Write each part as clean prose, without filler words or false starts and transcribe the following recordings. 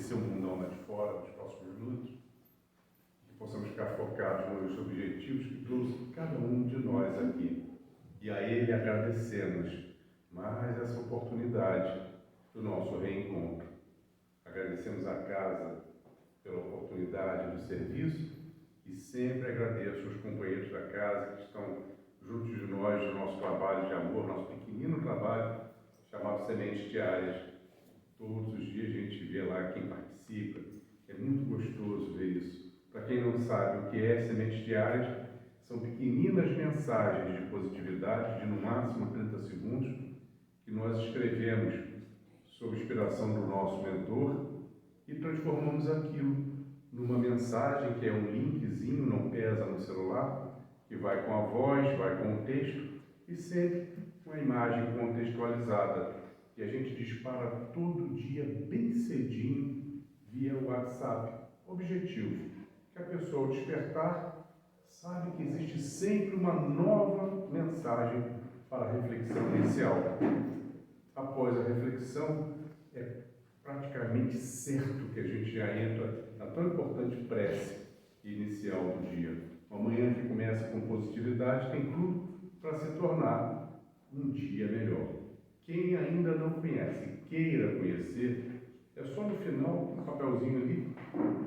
seu mundão lá de fora, nos próximos minutos, que possamos ficar focados nos objetivos que trouxe cada um de nós aqui. E a Ele agradecemos mais essa oportunidade do nosso reencontro. Agradecemos a casa pela oportunidade do serviço e sempre agradeço os companheiros da casa que estão juntos de nós, no nosso trabalho de amor, nosso pequenino trabalho chamado Sementes Diárias. Todos os dias a gente vê lá quem participa. É muito gostoso ver isso. Para quem não sabe o que é Sementes Diárias, são pequeninas mensagens de positividade de no máximo 30 segundos que nós escrevemos sob inspiração do nosso mentor e transformamos aquilo numa mensagem que é um linkzinho, não pesa no celular, que vai com a voz, vai com o texto e sempre uma imagem contextualizada. E a gente dispara todo dia, bem cedinho, via WhatsApp. Objetivo, que a pessoa ao despertar sabe que existe sempre uma nova mensagem para a reflexão inicial. Após a reflexão, é praticamente certo que a gente já entra na tão importante prece inicial do dia. Uma manhã que começa com positividade tem tudo para se tornar um dia melhor. Quem ainda não conhece, queira conhecer, é só no final, um papelzinho ali,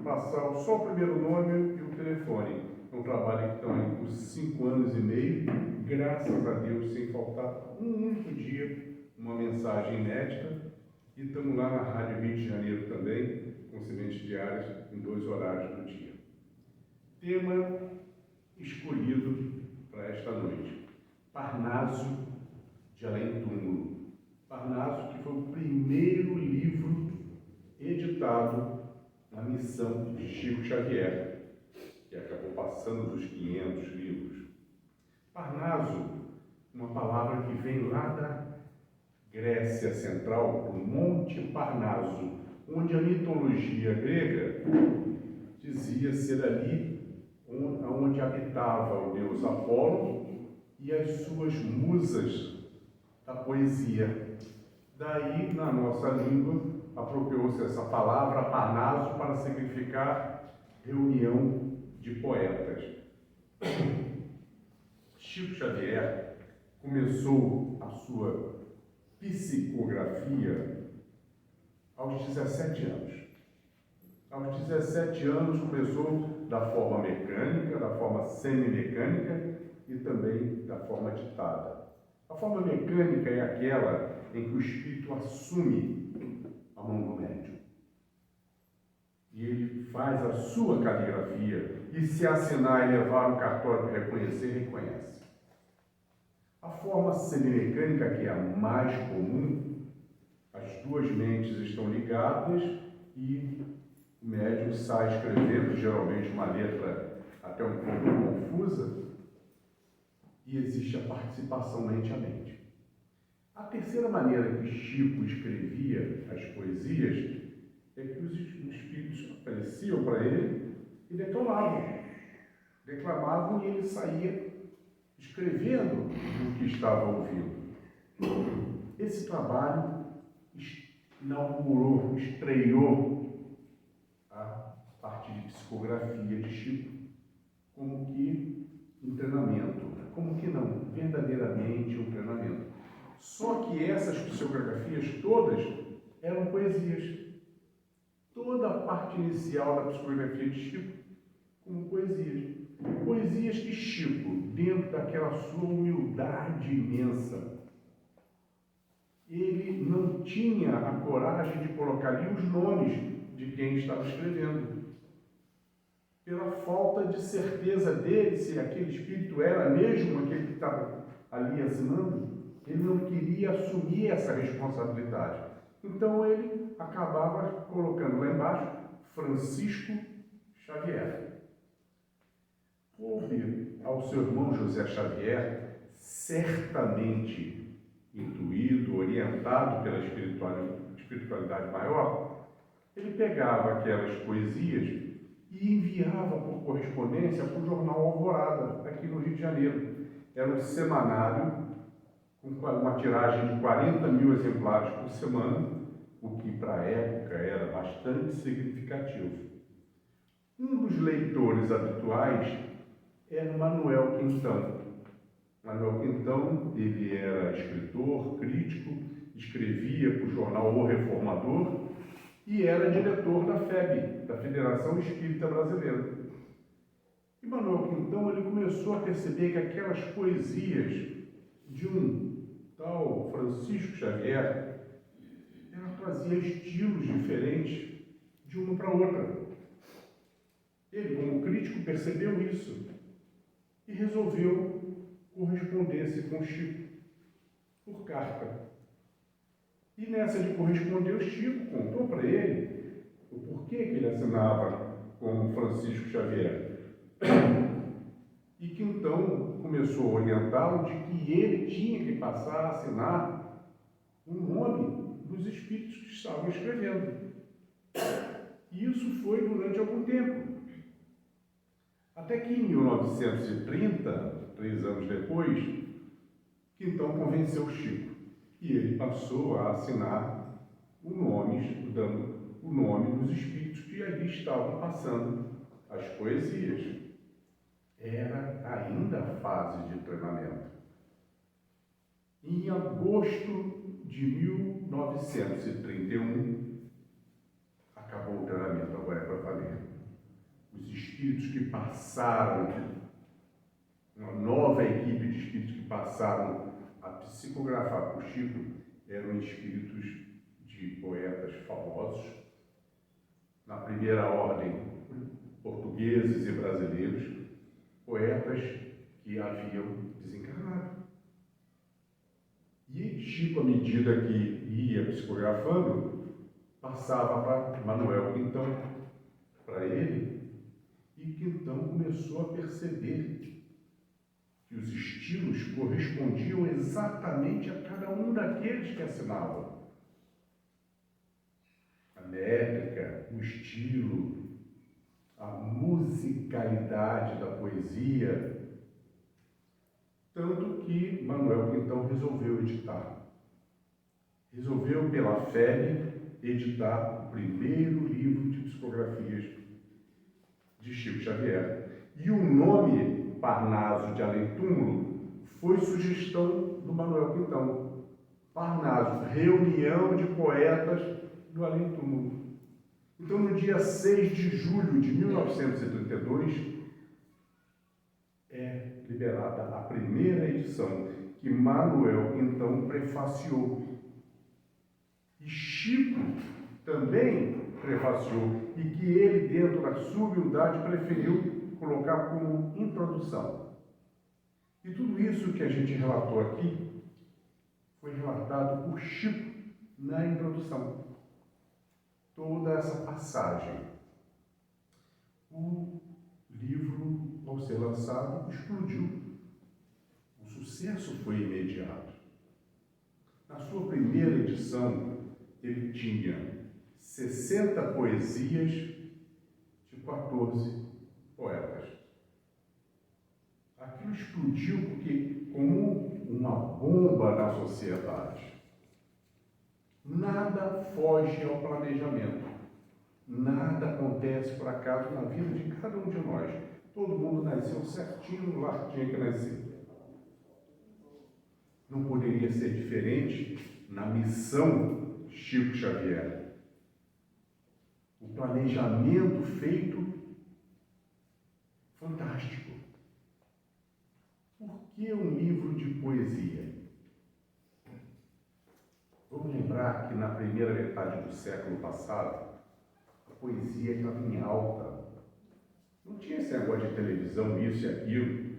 passar só o primeiro nome e o telefone. É um trabalho que estão aí por 5 anos e meio, graças a Deus, sem faltar um único dia, uma mensagem inédita. E estamos lá na Rádio Rio de Janeiro também, com Sementes Diárias, em 2 horários do dia. Tema escolhido para esta noite: Parnaso de Além Túmulo. Parnaso, que foi o primeiro livro editado na missão de Chico Xavier, que acabou passando dos 500 livros. Parnaso, uma palavra que vem lá da Grécia Central, o Monte Parnaso, onde a mitologia grega dizia ser ali onde habitava o deus Apolo e as suas musas da poesia. Daí, na nossa língua, apropriou-se essa palavra Parnaso para significar reunião de poetas. Chico Xavier começou a sua psicografia aos 17 anos. Aos 17 anos começou da forma mecânica, da forma semimecânica e também da forma ditada. A forma mecânica é aquela em que o espírito assume a mão do médium. E ele faz a sua caligrafia e se assinar e levar o cartório para reconhecer, reconhece. A forma semimecânica, que é a mais comum, as duas mentes estão ligadas e o médium sai escrevendo, geralmente uma letra até um pouco confusa, e existe a participação mente a mente. A terceira maneira que Chico escrevia as poesias é que os espíritos apareciam para ele e declamavam. Declamavam e ele saía escrevendo o que estava ouvindo. Esse trabalho inaugurou, estreou a parte de psicografia de Chico, como que um treinamento, como que não, verdadeiramente um treinamento. Só que essas psicografias todas eram poesias. Toda a parte inicial da psicografia de Chico como poesias. Poesias que Chico, dentro daquela sua humildade imensa, ele não tinha a coragem de colocar ali os nomes de quem estava escrevendo. Pela falta de certeza dele se aquele espírito era mesmo aquele que estava ali assinando, ele não queria assumir essa responsabilidade. Então ele acabava colocando lá embaixo Francisco Xavier. Coube ao seu irmão José Xavier, certamente intuído, orientado pela espiritualidade maior, ele pegava aquelas poesias e enviava por correspondência para o jornal Alvorada, aqui no Rio de Janeiro. Era um semanário com uma tiragem de 40 mil exemplares por semana, o que para a época era bastante significativo. Um dos leitores habituais era Manuel Quintão. Manuel Quintão, ele era escritor, crítico, escrevia para o jornal O Reformador e era diretor da FEB, da Federação Espírita Brasileira. E Manuel Quintão, ele começou a perceber que aquelas poesias de um tal Francisco Xavier, ela trazia estilos diferentes de uma para outra. Ele, como crítico, percebeu isso e resolveu correspondência com Chico por carta. E nessa de corresponder, o Chico contou para ele o porquê que ele assinava como Francisco Xavier. E que então começou a orientá-lo de que ele tinha que passar a assinar o nome dos espíritos que estavam escrevendo. E isso foi durante algum tempo. Até que em 1930, 3 anos depois, que então convenceu o Chico. E ele passou a assinar dando o nome dos espíritos que ali estavam passando as poesias. Era ainda a fase de treinamento. Em agosto de 1931, acabou o treinamento, agora é para valer. Os espíritos que passaram, uma nova equipe de espíritos que passaram a psicografar por Chico, eram espíritos de poetas famosos, na primeira ordem, portugueses e brasileiros, poetas que haviam desencarnado. E Chico, à medida que ia psicografando, passava para Manuel Quintão, para ele, e Quintão começou a perceber que os estilos correspondiam exatamente a cada um daqueles que assinavam. A métrica, o estilo, a musicalidade da poesia, tanto que Manuel Quintão resolveu editar. Resolveu, pela FEB, editar o primeiro livro de psicografias de Chico Xavier. E o nome Parnaso de Além Túmulo foi sugestão do Manuel Quintão. Parnaso, reunião de poetas do Além Túmulo. Então, no dia 6 de julho de 1932, é liberada a primeira edição, que Manuel Quintão prefaciou. E Chico também prefaciou, e que ele, dentro da sua humildade, preferiu colocar como introdução. E tudo isso que a gente relatou aqui foi relatado por Chico na introdução. Toda essa passagem. O livro, ao ser lançado, explodiu. O sucesso foi imediato. Na sua primeira edição, ele tinha 60 poesias de 14 poetas. Aquilo explodiu porque, como uma bomba na sociedade, nada foge ao planejamento. Nada acontece por acaso na vida de cada um de nós. Todo mundo nasceu certinho lá que tinha que nascer. Não poderia ser diferente na missão Chico Xavier. O planejamento feito fantástico. Por que um livro de poesia? Vamos lembrar que na primeira metade do século passado, a poesia estava em alta. Não tinha esse negócio de televisão, isso e aquilo.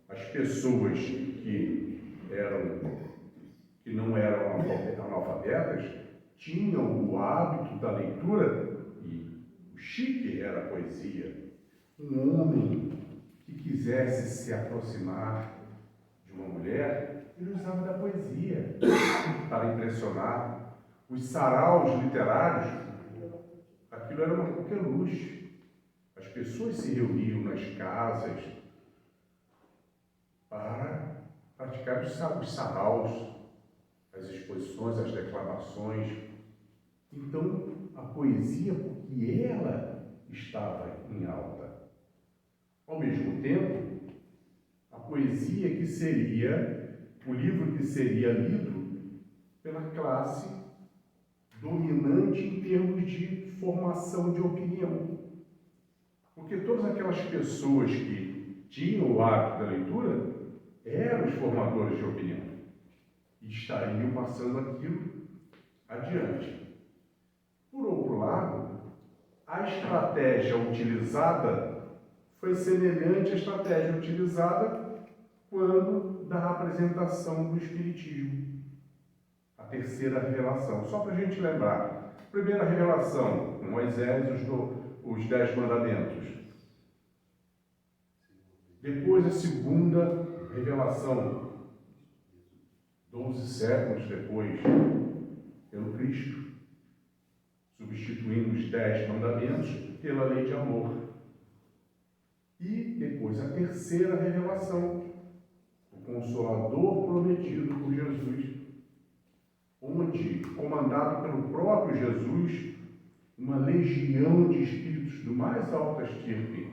As pessoas que não eram analfabetas tinham o hábito da leitura, e o chique era a poesia. Um homem que quisesse se aproximar de uma mulher, ele usava da poesia para impressionar. Os saraus literários, aquilo era uma coqueluche. As pessoas se reuniam nas casas para praticar os saraus, as exposições, as declamações. Então, a poesia, porque ela estava em alta. Ao mesmo tempo, a poesia que seria, o livro que seria lido pela classe dominante em termos de formação de opinião. Porque todas aquelas pessoas que tinham o hábito da leitura eram os formadores de opinião e estariam passando aquilo adiante. Por outro lado, a estratégia utilizada foi semelhante à estratégia utilizada quando da apresentação do Espiritismo. A terceira revelação. Só para a gente lembrar. Primeira revelação, com Moisés, os 10 mandamentos. Depois a segunda revelação, 12 séculos depois, pelo Cristo, substituindo os 10 mandamentos pela lei de amor. E depois a terceira revelação, o Consolador prometido por Jesus, onde, comandado pelo próprio Jesus, uma legião de espíritos do mais alto estirpe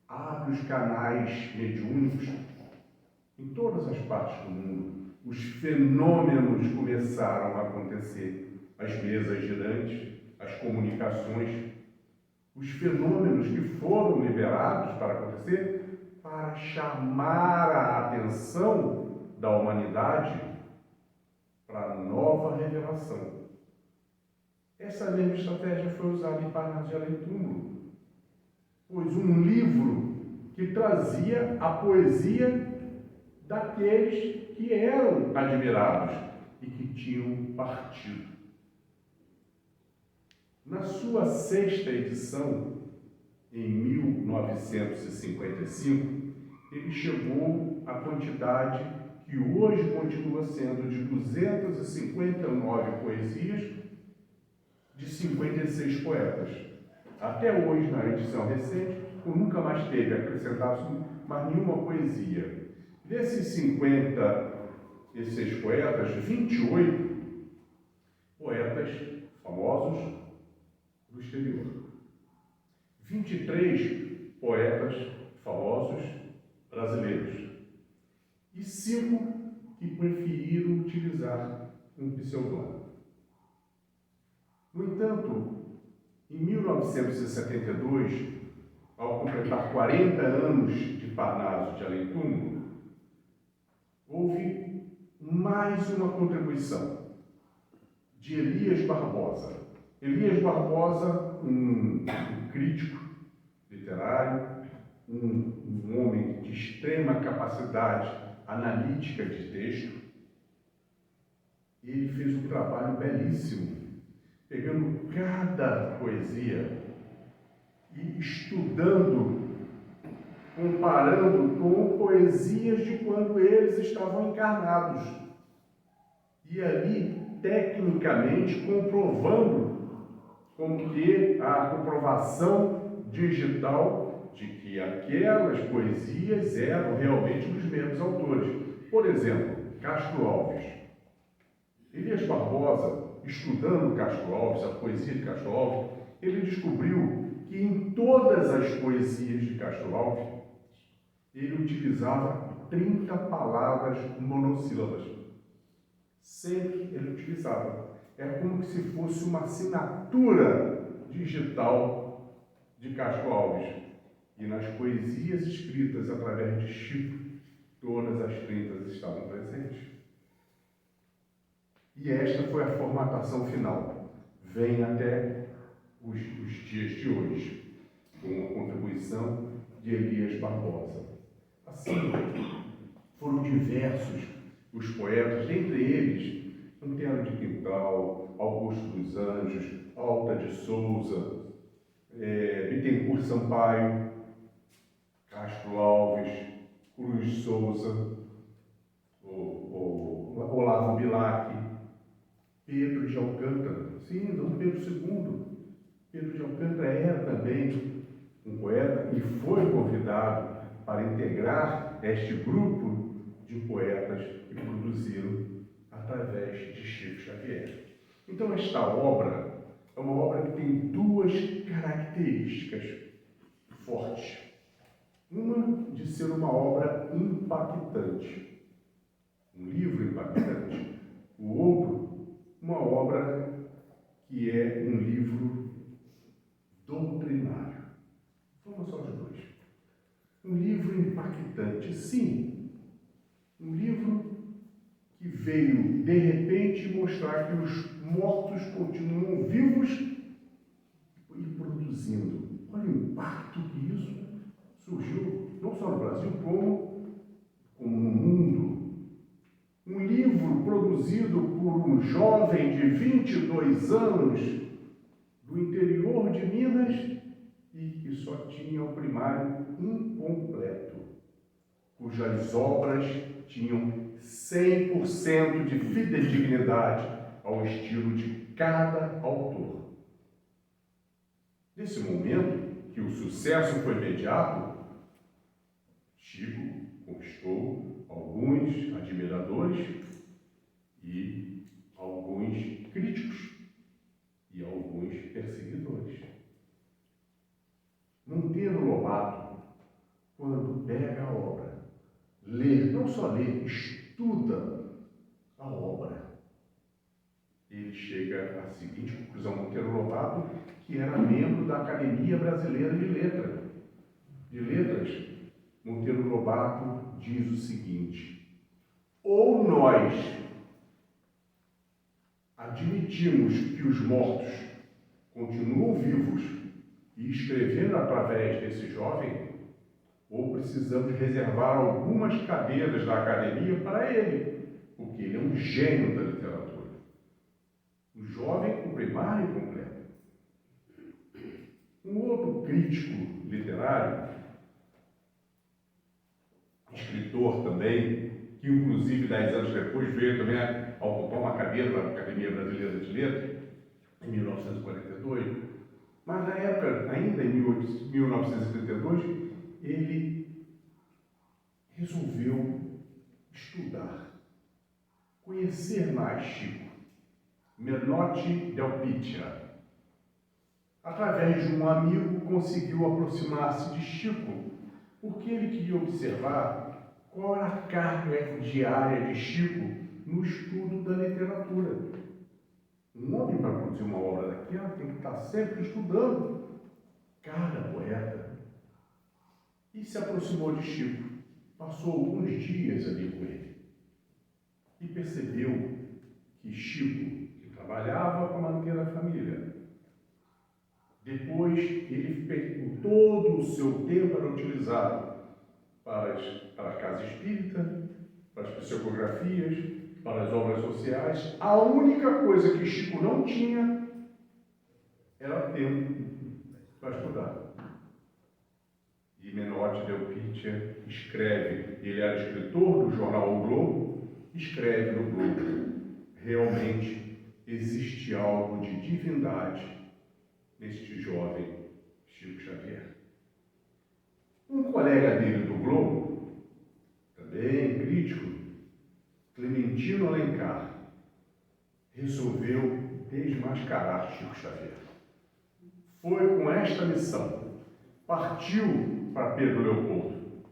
abre os canais mediúnicos em todas as partes do mundo. Os fenômenos começaram a acontecer, as mesas girantes, as comunicações, os fenômenos que foram liberados para acontecer para chamar a atenção da humanidade para a nova revelação. Essa mesma estratégia foi usada em Parnaso de Além-Túmulo, pois um livro que trazia a poesia daqueles que eram admirados e que tinham partido. Na sua sexta edição, em 1955, ele chegou à quantidade que hoje continua sendo de 259 poesias, de 56 poetas. Até hoje, na edição recente, nunca mais teve acrescentado mais nenhuma poesia. Desses 56 poetas, 28 poetas famosos do exterior. 23 poetas famosos brasileiros. E 5 que preferiram utilizar um pseudônimo. No entanto, em 1972, ao completar 40 anos de Parnaso de Além-Túmulo, houve mais uma contribuição de Elias Barbosa. Elias Barbosa, um crítico literário, um homem de extrema capacidade analítica de texto. Ele fez um trabalho belíssimo, pegando cada poesia e estudando, comparando com poesias de quando eles estavam encarnados. E ali, tecnicamente, comprovando como que a comprovação digital de que aquelas poesias eram realmente dos mesmos autores. Por exemplo, Castro Alves. Elias Barbosa, estudando Castro Alves, a poesia de Castro Alves, ele descobriu que em todas as poesias de Castro Alves, ele utilizava 30 palavras monossílabas. Sempre ele utilizava. É como se fosse uma assinatura digital de Castro Alves. E nas poesias escritas através de Chico, todas as 30 estavam presentes. E esta foi a formatação final. Vem até os dias de hoje, com a contribuição de Elias Barbosa. Assim, foram diversos os poetas, dentre eles, Antero de Quintal, Augusto dos Anjos, Alta de Souza, Bittencourt Sampaio, Castro Alves, Cruz Souza, Olavo Bilac, Pedro de Alcântara, sim, Dom Pedro II. Pedro de Alcântara era também um poeta e foi convidado para integrar este grupo de poetas que produziram através de Chico Xavier. Então, esta obra é uma obra que tem duas características fortes. Uma de ser uma obra impactante, um livro impactante. O outro, uma obra que é um livro doutrinário. Vamos só os dois. Um livro impactante, sim. Um livro que veio, de repente, mostrar que os mortos continuam vivos e produzindo. Olha o impacto que isso surgiu, não só no Brasil, como no mundo. Um livro produzido por um jovem de 22 anos do interior de Minas e que só tinha o primário incompleto, cujas obras tinham 100% de fidedignidade ao estilo de cada autor. Nesse momento, que o sucesso foi imediato, Chico conquistou alguns admiradores e alguns críticos e alguns perseguidores. Monteiro Lobato, quando pega a obra, lê, não só lê, estuda a obra, ele chega à seguinte conclusão. Monteiro Lobato, que era membro da Academia Brasileira de Letras, Monteiro Lobato diz o seguinte: ou nós admitimos que os mortos continuam vivos e escrevendo através desse jovem, ou precisamos reservar algumas cadeiras da academia para ele, porque ele é um gênio da literatura. O jovem com primário completo. Um outro crítico literário, escritor também, que inclusive 10 anos depois veio também a ocupar uma cadeira na Academia Brasileira de Letras, em 1942, mas na época, ainda em 1932, ele resolveu estudar, conhecer mais Chico, Menotti del Pitta. Através de um amigo, conseguiu aproximar-se de Chico, porque ele queria observar qual era a carga diária de Chico no estudo da literatura. Um homem, para produzir uma obra daquela, tem que estar sempre estudando cada poeta. E se aproximou de Chico, passou alguns dias ali com ele e percebeu que Chico, que trabalhava para manter a família, depois todo o seu tempo era utilizado para a casa espírita, para as psicografias, para as obras sociais. A única coisa que Chico não tinha era tempo para estudar. E Menotti del Pitta escreve, ele era escritor do jornal O Globo, escreve no Globo: realmente existe algo de divindade neste jovem Chico Xavier. Um colega dele do Globo, também crítico, Clementino Alencar, resolveu desmascarar Chico Xavier. Foi com esta missão. Partiu para Pedro Leopoldo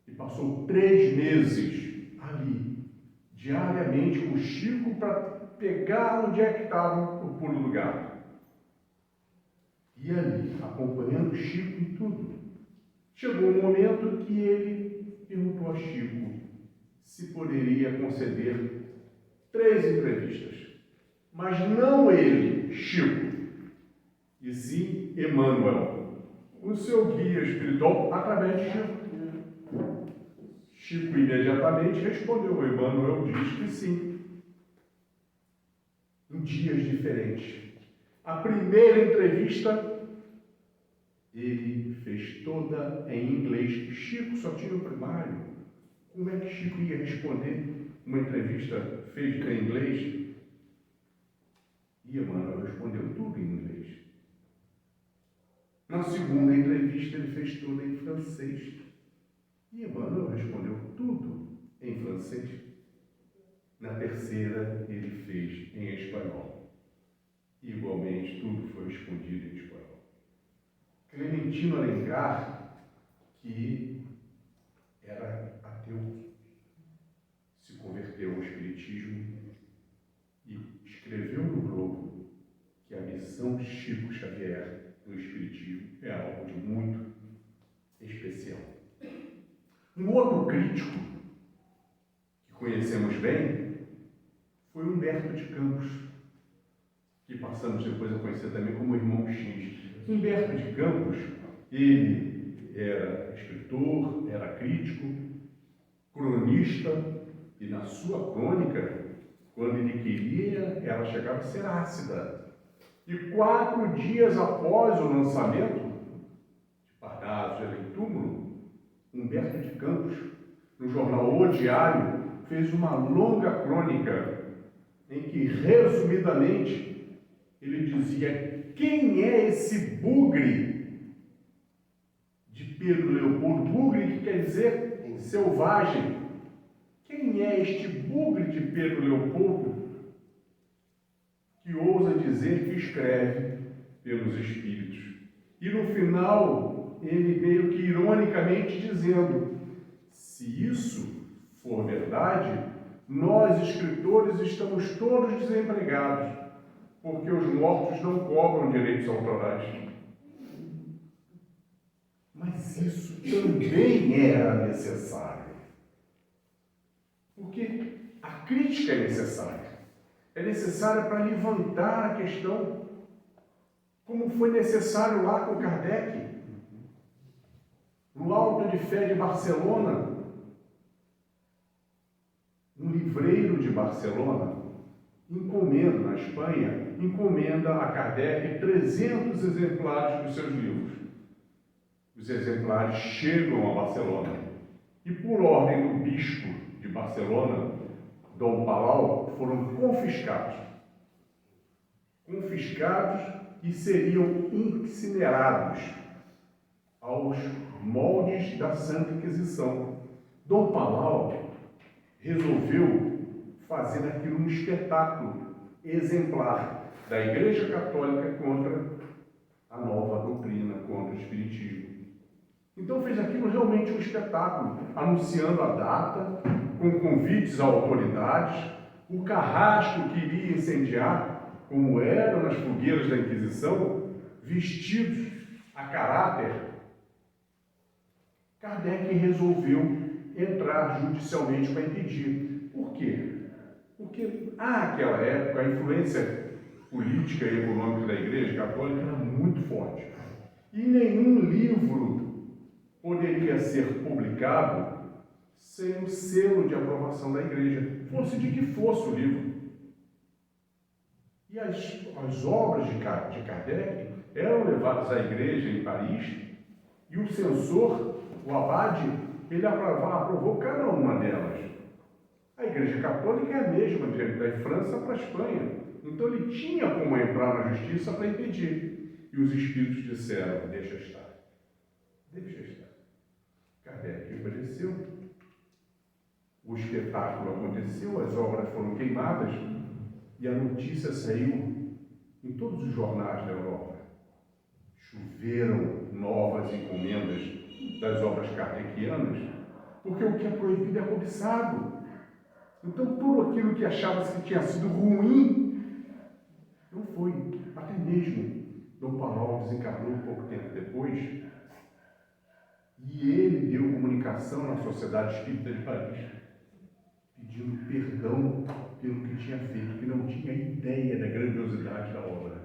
e passou 3 meses ali, diariamente, com Chico, para pegar onde é que estava o pulo do gato. E ali, acompanhando Chico em tudo. Chegou um momento que ele perguntou a Chico se poderia conceder 3 entrevistas. Mas não ele, Chico, e sim Emmanuel, o seu guia espiritual, através de Chico. Chico imediatamente respondeu. Emmanuel diz que sim. Em dias diferentes. A primeira entrevista ele fez toda em inglês. Chico só tinha o primário. Como é que Chico ia responder uma entrevista feita em inglês? E Emmanuel respondeu tudo em inglês. Na segunda entrevista ele fez toda em francês. E Emmanuel respondeu tudo em francês. Na terceira ele fez em espanhol. igualmente tudo foi escondido em espanhol. Clementino Alencar, que era ateu, se converteu ao espiritismo e escreveu no Globo que a missão de Chico Xavier no espiritismo é algo de muito especial. Um outro crítico que conhecemos bem foi Humberto de Campos, que passamos depois a conhecer também como Irmão X. Humberto de Campos, ele era escritor, era crítico, cronista, e na sua crônica, quando ele queria, ela chegava a ser ácida. E 4 dias após o lançamento de Parnaso em Túmulo, Humberto de Campos, no jornal O Diário, fez uma longa crônica em que, resumidamente, ele dizia: quem é esse bugre de Pedro Leopoldo? Bugre que quer dizer selvagem. Quem é este bugre de Pedro Leopoldo que ousa dizer que escreve pelos espíritos? E no final, ele meio que ironicamente dizendo: se isso for verdade, nós escritores estamos todos desempregados, porque os mortos não cobram direitos autorais. Mas isso também era necessário. Porque a crítica é necessária. É necessária para levantar a questão, como foi necessário lá com Kardec, no Auto de Fé de Barcelona. Um livreiro de Barcelona encomenda, na Espanha, encomenda a Kardec 300 exemplares dos seus livros. Os exemplares chegam a Barcelona e, por ordem do bispo de Barcelona, Dom Palau, foram confiscados. E seriam incinerados aos moldes da Santa Inquisição. Dom Palau resolveu fazer aquilo um espetáculo exemplar da Igreja Católica contra a nova doutrina, contra o Espiritismo. Então fez aquilo realmente um espetáculo, anunciando a data, com convites a autoridades, o carrasco que iria incendiar, como era nas fogueiras da Inquisição, vestidos a caráter. Kardec resolveu entrar judicialmente para impedir. Por quê? Porque naquela época a influência política e econômica da Igreja Católica era muito forte. E nenhum livro poderia ser publicado sem o selo de aprovação da Igreja, fosse de que fosse o livro. E as obras de Kardec eram levadas à Igreja em Paris, e o censor, o abade, ele aprovou cada uma delas. A Igreja Católica é a mesma, da França para a Espanha. Então ele tinha como entrar na justiça para impedir. E os espíritos disseram: deixa estar. Deixa estar. Kardec obedeceu. O espetáculo aconteceu, as obras foram queimadas e a notícia saiu em todos os jornais da Europa. Choveram novas encomendas das obras kardecianas, porque o que é proibido é cobiçado. Então, tudo aquilo que achava-se que tinha sido ruim, não foi. Até mesmo Dom Palau desencarnou pouco tempo depois, e ele deu comunicação na Sociedade Espírita de Paris, pedindo perdão pelo que tinha feito, que não tinha ideia da grandiosidade da obra.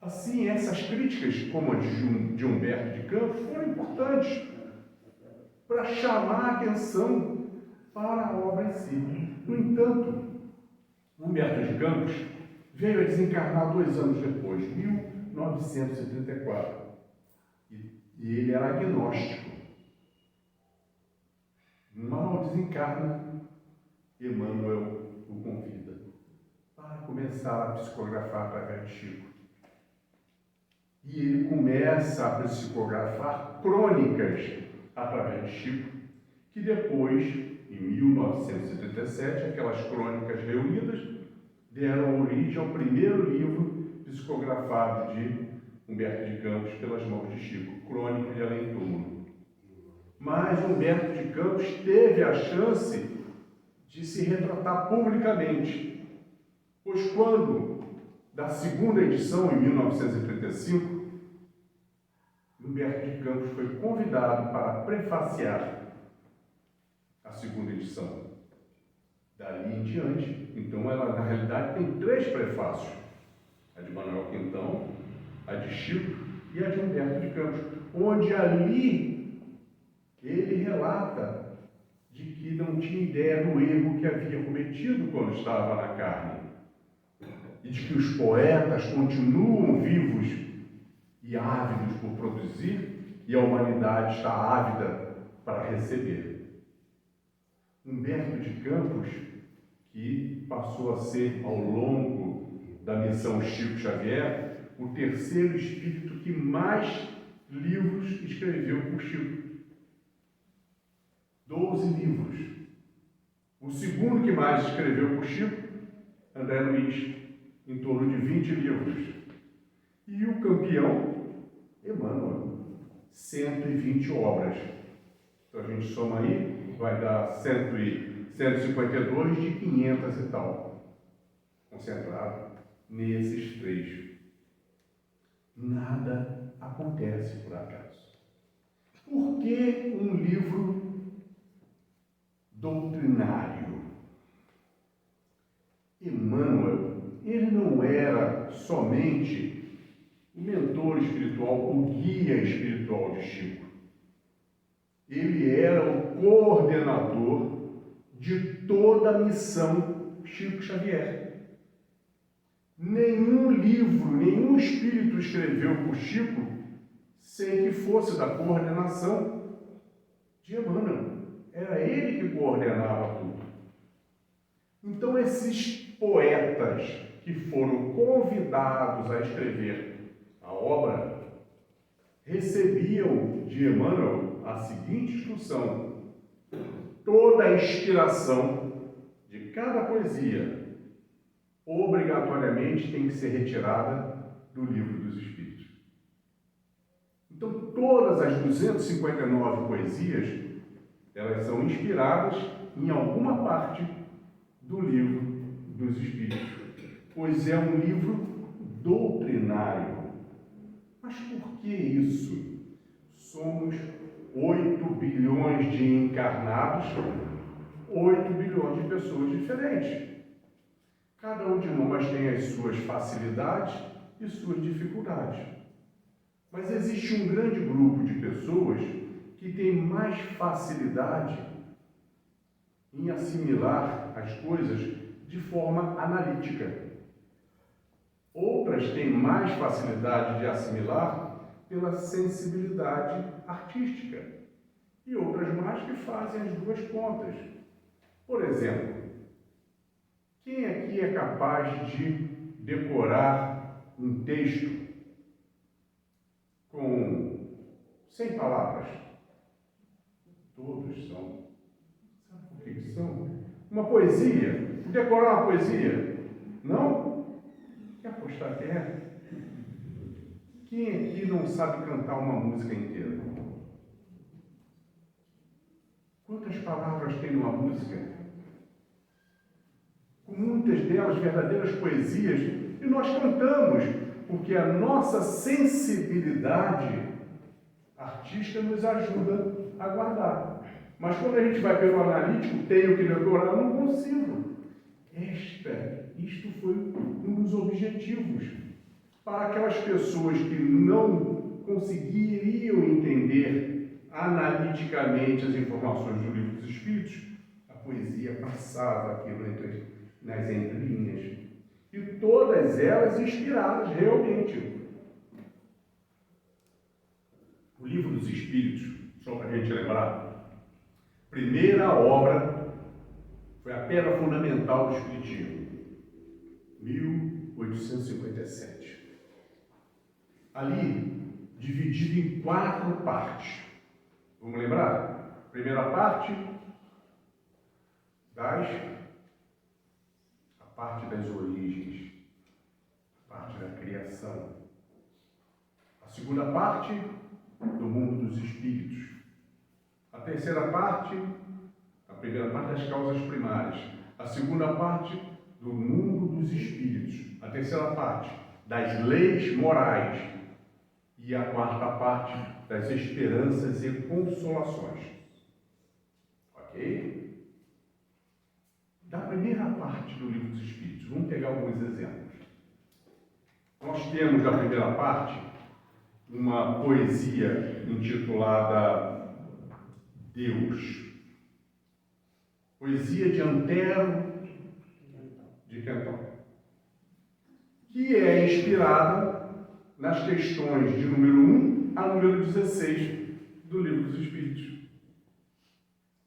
Assim, essas críticas, como a de Humberto de Campos, foram importantes para chamar a atenção para a obra em si. No entanto, Humberto de Campos veio a desencarnar 2 anos depois, 1934, e ele era agnóstico. Mal desencarna, Emmanuel o convida para começar a psicografar através de Chico. E ele começa a psicografar crônicas através de Chico, que depois, em 1977, aquelas crônicas reunidas deram origem ao primeiro livro psicografado de Humberto de Campos pelas mãos de Chico, Crônica de Além Túmulo. Mas Humberto de Campos teve a chance de se retratar publicamente, pois quando, da segunda edição, em 1935, Humberto de Campos foi convidado para prefaciar a segunda edição. Dali em diante, então ela na realidade tem 3 prefácios: a de Manuel Quintão, a de Chico e a de Humberto de Campos, onde ali ele relata de que não tinha ideia do erro que havia cometido quando estava na carne, e de que os poetas continuam vivos e ávidos por produzir, e a humanidade está ávida para receber. Humberto de Campos, que passou a ser, ao longo da missão Chico Xavier, o terceiro espírito que mais livros escreveu por Chico. 12 livros. O segundo que mais escreveu por Chico, André Luiz, em torno de 20 livros. E o campeão, Emmanuel, 120 obras. Então a gente soma aí, vai dar 152 de 500 e tal, concentrado nesses 3. Nada acontece por acaso. Por que um livro doutrinário? Emmanuel, ele não era somente o mentor espiritual, o guia espiritual de Chico. Ele era o coordenador de toda a missão Chico Xavier. Nenhum livro, nenhum espírito escreveu por Chico sem que fosse da coordenação de Emmanuel. Era ele que coordenava tudo. Então, esses poetas que foram convidados a escrever a obra recebiam de Emmanuel a seguinte instrução: toda a inspiração de cada poesia obrigatoriamente tem que ser retirada do Livro dos Espíritos. Então, todas as 259 poesias, elas são inspiradas em alguma parte do Livro dos Espíritos, pois é um livro doutrinário. Mas por que isso? Somos 8 bilhões de encarnados, 8 bilhões de pessoas diferentes. Cada um de nós tem as suas facilidades e suas dificuldades. Mas existe um grande grupo de pessoas que tem mais facilidade em assimilar as coisas de forma analítica. Outras têm mais facilidade de assimilar pela sensibilidade artística. E outras mais que fazem as duas pontas. Por exemplo, quem aqui é capaz de decorar um texto sem palavras? Todos são. Sabe por que são? Uma poesia. Decorar uma poesia? Não? Quer apostar que é? Quem aqui não sabe cantar uma música inteira? Quantas palavras tem numa música? Com muitas delas verdadeiras poesias, e nós cantamos, porque a nossa sensibilidade artística nos ajuda a guardar. Mas quando a gente vai pelo analítico, tenho que decorar, não consigo. Isto foi um dos objetivos para aquelas pessoas que não conseguiriam entender analiticamente as informações do Livro dos Espíritos. A poesia passava aquilo nas entrelinhas, e todas elas inspiradas realmente. O Livro dos Espíritos, só para a gente lembrar, primeira obra foi a pedra fundamental do Espiritismo, 1857. Ali, dividido em 4 partes. Vamos lembrar? Primeira parte, a parte das origens, a parte da criação. A segunda parte, do mundo dos espíritos. A terceira parte, a primeira parte das causas primárias. A segunda parte, do mundo dos espíritos. A terceira parte, das leis morais. E a quarta parte, das esperanças e consolações. Ok? Da primeira parte do Livro dos Espíritos, vamos pegar alguns exemplos. Nós temos, na primeira parte, uma poesia intitulada Deus. Poesia de Antero de Quental, que é inspirada nas questões de número 1 a número 16 do Livro dos Espíritos.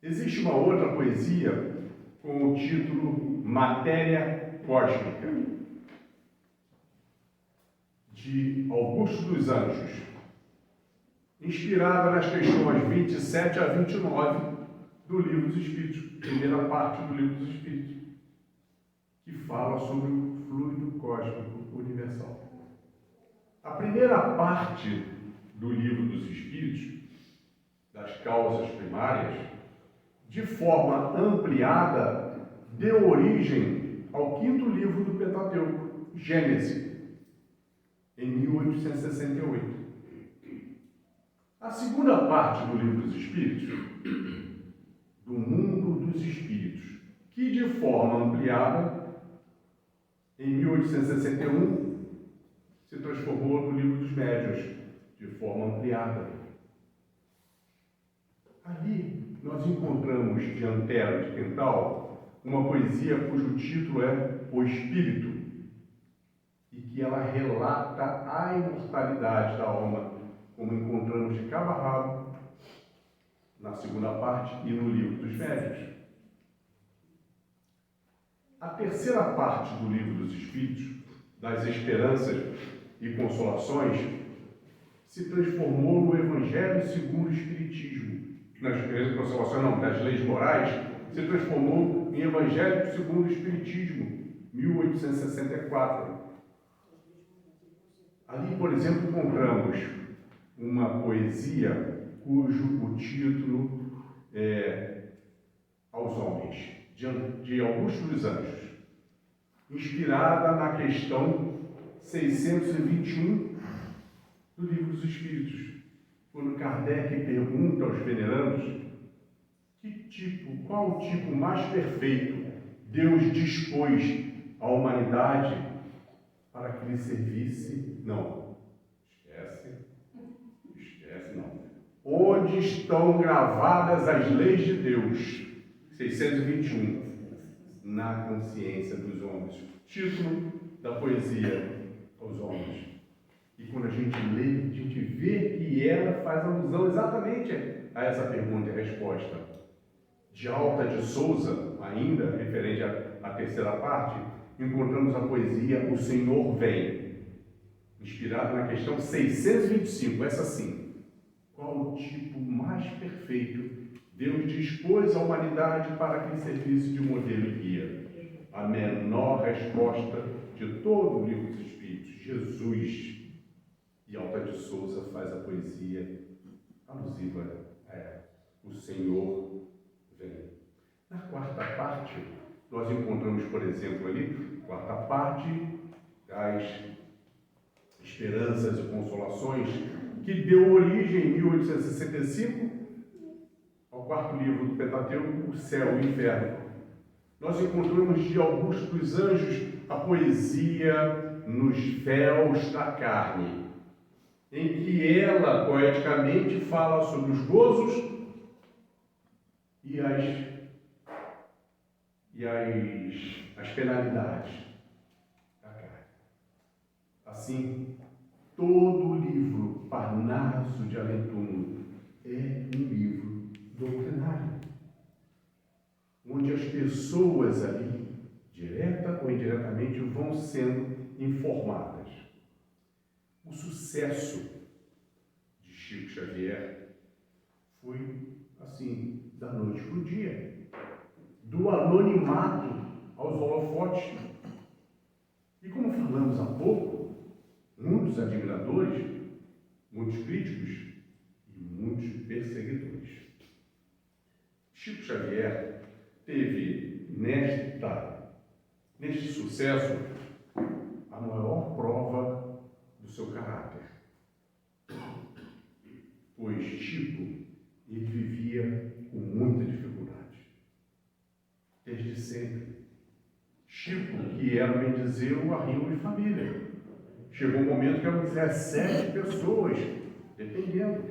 Existe uma outra poesia com o título Matéria Cósmica, de Augusto dos Anjos, inspirada nas questões 27 a 29 do Livro dos Espíritos, primeira parte do Livro dos Espíritos, que fala sobre o fluido cósmico universal. A primeira parte do Livro dos Espíritos, das causas primárias, de forma ampliada, deu origem ao quinto livro do Pentateuco, Gênesis, em 1868. A segunda parte do Livro dos Espíritos, do mundo dos espíritos, que de forma ampliada, em 1861, se transformou no Livro dos Médiuns, de forma ampliada. Ali nós encontramos de Antero de Quental uma poesia cujo título é O Espírito, e que ela relata a imortalidade da alma, como encontramos de cabo a rabo na segunda parte e no Livro dos Médiuns. A terceira parte do Livro dos Espíritos, das esperanças e consolações, se transformou no Evangelho segundo o Espiritismo. Nas esperanças e consolações, não, das leis morais, se transformou em Evangelho segundo o Espiritismo, 1864. Ali, por exemplo, encontramos uma poesia cujo o título é Aos Homens, de Augusto dos Anjos, inspirada na questão 621 do Livro dos Espíritos, quando Kardec pergunta aos venerandos qual o tipo mais perfeito Deus dispôs à humanidade para que lhe servisse. Não, esquece não. Onde estão gravadas as leis de Deus? 621. Na consciência dos homens. Título da poesia aos homens. E quando a gente lê, a gente vê que ela faz alusão exatamente a essa pergunta e resposta. De Alta de Souza, ainda referente à terceira parte, encontramos a poesia O Senhor Vem, inspirada na questão 625, essa sim. Qual o tipo mais perfeito Deus dispôs à humanidade para que lhe servisse de modelo e guia? A menor resposta de todo o Livro dos Espíritos, Jesus. E Alta de Souza faz a poesia alusiva a O Senhor Vem. Na quarta parte, nós encontramos, por exemplo, ali, quarta parte das esperanças e consolações, que deu origem, em 1865, ao quarto livro do Pentateuco, O Céu e o Inferno. Nós encontramos de Augusto dos Anjos a poesia Nos Véus da Carne, em que ela, poeticamente, fala sobre os gozos e as penalidades da carne. Assim, todo o livro Parnaso de Além-Túmulo é um livro doutrinário, onde as pessoas ali, direta ou indiretamente, vão sendo informadas. O sucesso de Chico Xavier foi assim, da noite para o dia, do anonimato aos holofotes, E como falamos há pouco, muitos admiradores, muitos críticos e muitos perseguidores. Chico Xavier teve neste sucesso a maior prova do seu caráter. Pois Chico, ele vivia com muita dificuldade. Desde sempre. Chico, que era um bendizeiro, arrimo de família. Chegou um momento que eram 17 pessoas, dependendo.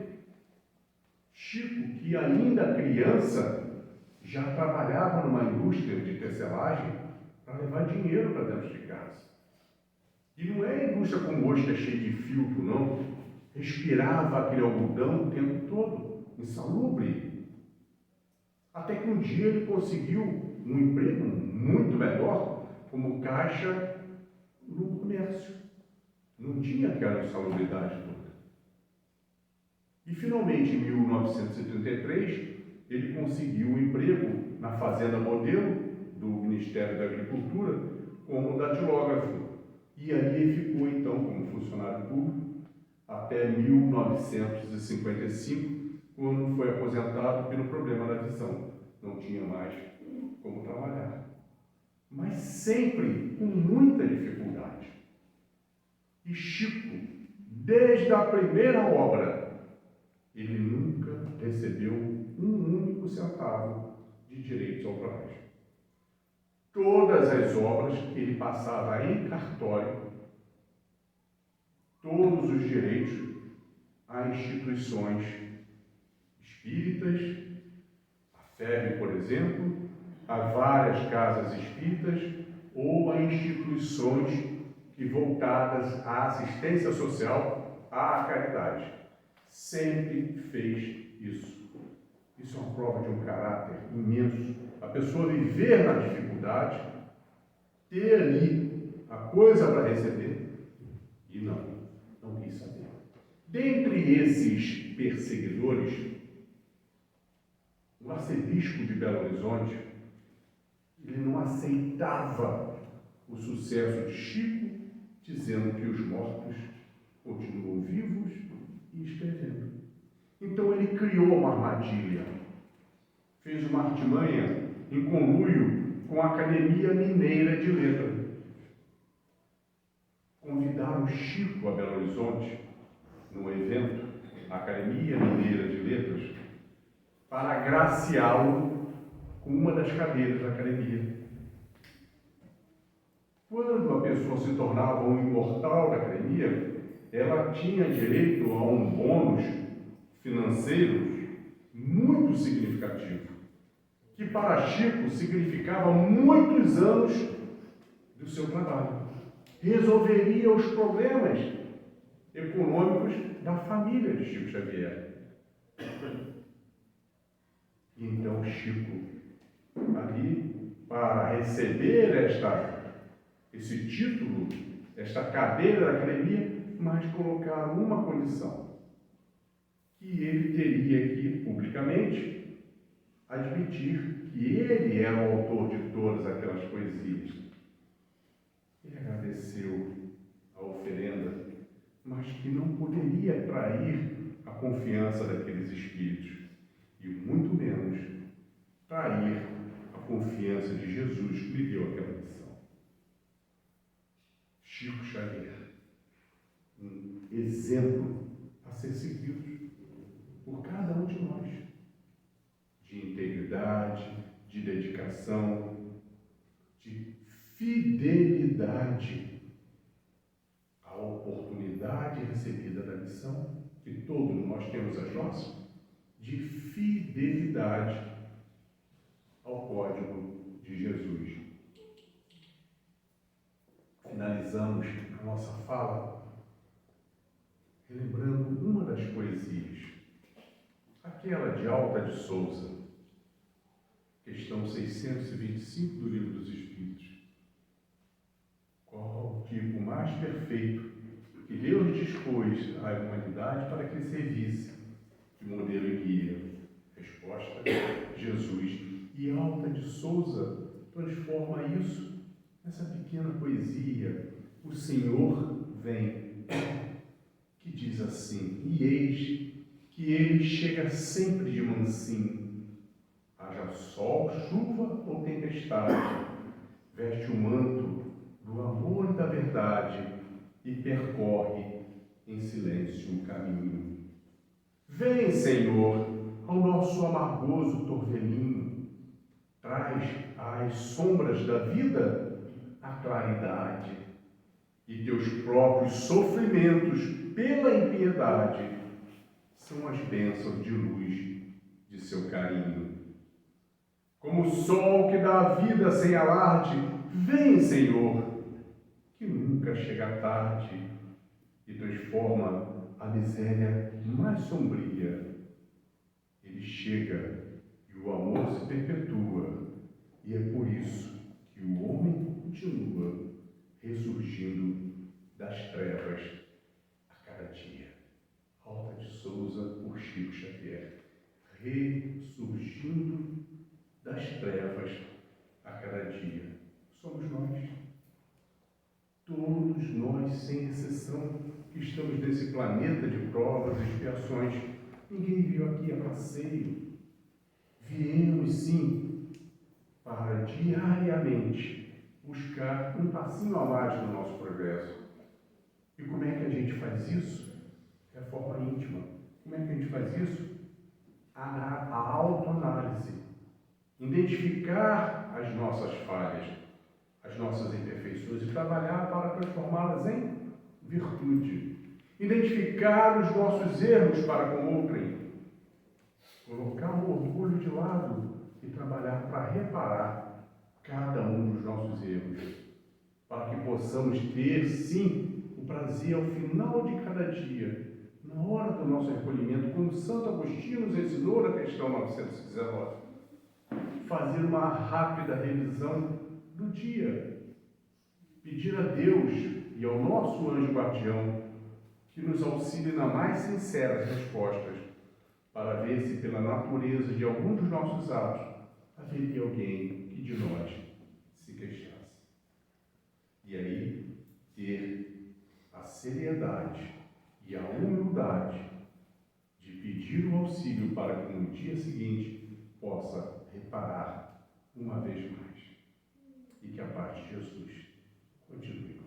Chico, que ainda criança, já trabalhava numa indústria de tecelagem para levar dinheiro para dentro de casa. E não é indústria como hoje, que é cheia de filtro, não. Respirava aquele algodão o tempo todo, insalubre. Até que um dia ele conseguiu um emprego muito melhor como caixa no comércio. Não tinha aquela insalubridade toda. E finalmente, em 1933, ele conseguiu um emprego na Fazenda Modelo do Ministério da Agricultura como datilógrafo. E ali ele ficou então como funcionário público até 1955, quando foi aposentado pelo problema da visão. Não tinha mais como trabalhar. Mas sempre com muita dificuldade. E Chico, desde a primeira obra, ele nunca recebeu um único centavo de direitos autorais. Todas as obras que ele passava em cartório, todos os direitos a instituições espíritas, a FEB, por exemplo, a várias casas espíritas ou a instituições que voltadas à assistência social, à caridade. Sempre fez isso. Isso é uma prova de um caráter imenso. A pessoa viver na dificuldade, ter ali a coisa para receber e não quis saber. Dentre esses perseguidores, o arcebispo de Belo Horizonte, ele não aceitava o sucesso de Chico, dizendo que os mortos continuam vivos e escrevendo. Então ele criou uma armadilha, fez uma artimanha em conluio com a Academia Mineira de Letras. Convidaram Chico a Belo Horizonte, num evento, a Academia Mineira de Letras, para agraciá-lo com uma das cadeiras da academia. Quando a pessoa se tornava um imortal da academia, ela tinha direito a um bônus financeiro muito significativo, que para Chico significava muitos anos do seu trabalho. Resolveria os problemas econômicos da família de Chico Xavier. Então Chico, ali, para receber esse título, esta cadeira da academia, mas colocaram uma condição, que ele teria que, publicamente, admitir que ele era o autor de todas aquelas poesias. Ele agradeceu a oferenda, mas que não poderia trair a confiança daqueles espíritos, e muito menos trair a confiança de Jesus que lhe deu aquela missão. Chico Xavier, um exemplo a ser seguido por cada um de nós, de integridade, de dedicação, de fidelidade à oportunidade recebida da missão, que todos nós temos as nossas, de fidelidade ao código de Jesus. Finalizamos a nossa fala relembrando uma das poesias, aquela de Alta de Souza, questão 625 do Livro dos Espíritos. Qual o tipo mais perfeito que Deus dispôs à humanidade para que servisse de modelo e guia? Resposta: Jesus. E Alta de Souza transforma isso nessa pequena poesia o Senhor vem, que diz assim: e eis que ele chega sempre de mansinho, haja sol, chuva ou tempestade, veste o manto do amor e da verdade e percorre em silêncio o caminho. Vem, Senhor, ao nosso amargoso torvelinho, traz às sombras da vida a claridade, e teus próprios sofrimentos pela impiedade são as bênçãos de luz de seu carinho. Como o sol que dá a vida sem alarde, vem, Senhor, que nunca chega tarde e transforma a miséria mais sombria. Ele chega e o amor se perpetua, e é por isso que o homem continua ressurgindo das trevas a cada dia. Alta de Souza, por Chico Xavier. Ressurgindo das trevas a cada dia. Somos nós. Todos nós, sem exceção, que estamos nesse planeta de provas e expiações. Ninguém veio aqui a passeio. Viemos, sim, para diariamente buscar um passinho a mais no nosso progresso. E como é que a gente faz isso? É a forma íntima. Como é que a gente faz isso? A autoanálise. Identificar as nossas falhas, as nossas imperfeições e trabalhar para transformá-las em virtude. Identificar os nossos erros para com outrem. Colocar o orgulho de lado e trabalhar para reparar cada um dos nossos erros, para que possamos ter, sim, o prazer ao final de cada dia, na hora do nosso recolhimento, como Santo Agostinho nos ensinou na questão 919, fazer uma rápida revisão do dia, pedir a Deus e ao nosso anjo guardião que nos auxilie nas mais sinceras respostas, para ver se pela natureza de algum dos nossos atos haveria alguém que de nós se queixasse. E aí, ter a seriedade e a humildade de pedir o auxílio para que no dia seguinte possa reparar uma vez mais. E que a paz de Jesus continue.